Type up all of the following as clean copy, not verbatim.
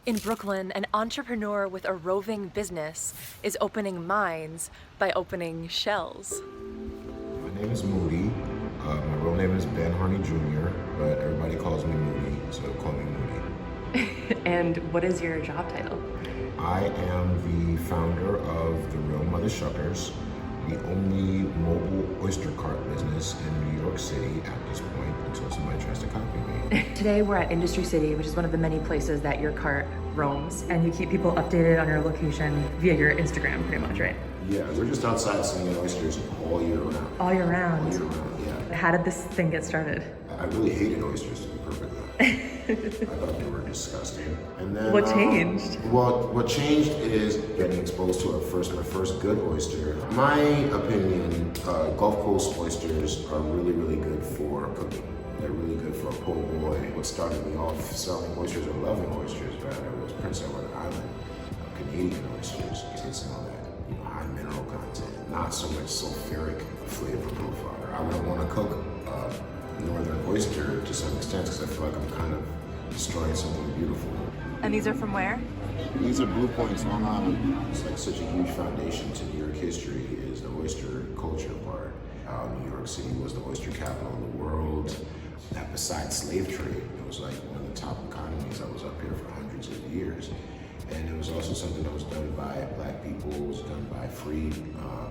In Brooklyn, an entrepreneur with a roving business is opening mines by opening shells. My name is Moody. My real name is Ben Harney Jr., but everybody calls me Moody, so call me Moody. And what is your job title? I am the founder of the Real Mother Shuckers, the only mobile oyster cart business in New York City at this point, until somebody tries to copy me. Today we're at Industry City, which is one of the many places that your cart roams, and you keep people updated on your location via your Instagram, pretty much, right? Yeah, we're just outside slinging oysters all year round. All year round? All year round, yeah. How did this thing get started? I really hated oysters, to be perfectly honest. I thought they were disgusting. And then What changed? Well, what changed is getting exposed to my first good oyster. My opinion, Gulf Coast oysters are really, really good for cooking. They're really good for a po' boy. What started me off selling oysters or loving oysters rather was Prince Edward Island, Canadian oysters. It's all that, high mineral content, not so much sulfuric flavor profile. I would want to cook northern oyster to some extent because I feel like I'm kind of destroying something beautiful. And these are from where? These are Blue Points, Long Island. It's like such a huge foundation to New York history is the oyster culture part. New York City was the oyster capital of the world. That besides slave trade, it was like one of the top economies that was up here for hundreds of years. And it was also something that was done by black people, it was done by free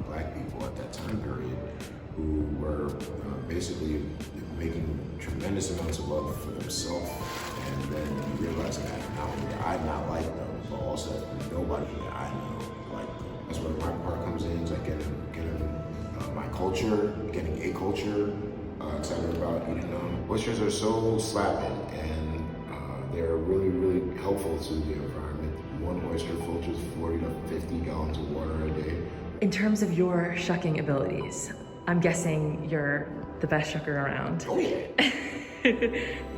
black people at that time period who were basically making tremendous amounts of wealth for themselves. And then you realize that not only did I not like them, but also nobody that I know liked them. That's where my part comes in, is like getting my culture, getting a culture, excited about eating them. Oysters are so slapping and they're really, really helpful to the environment. One oyster filters 40 to 50 gallons of water a day. In terms of your shucking abilities, I'm guessing you're the best shucker around. Oh yeah.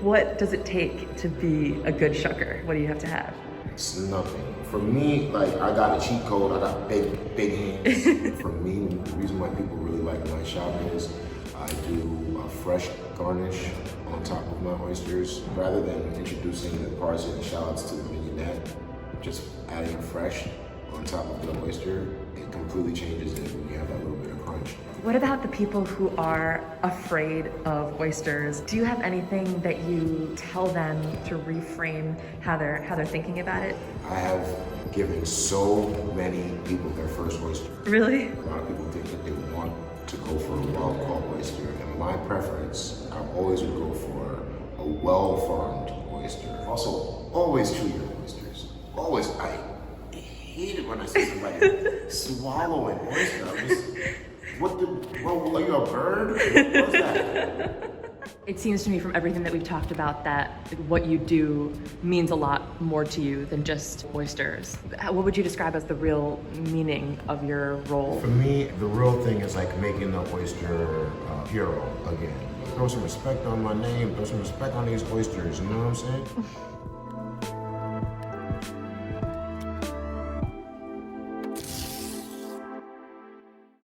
What does it take to be a good shucker? What do you have to have? It's nothing. For me, like, I got a cheat code, I got big hands. For me, the reason why people really like my shop is I do a fresh garnish on top of my oysters. Rather than introducing the parsley and shallots to the mignonette, just adding a fresh on top of the oyster, it completely changes it when you have that little bit of crunch. What about the people who are afraid of oysters? Do you have anything that you tell them to reframe how they're thinking about it? I have given so many people their first oyster. Really? A lot of people think that they want to go for a wild-caught oyster, and my preference, I always would go for a well-farmed oyster. Also, always chew your oysters. Always. I hate it when I see somebody swallow an oyster. Are you a bird? What's that? It seems to me from everything that we've talked about that what you do means a lot more to you than just oysters. What would you describe as the real meaning of your role? For me, the real thing is like making the oyster hero again. Throw some respect on my name, throw some respect on these oysters, you know what I'm saying?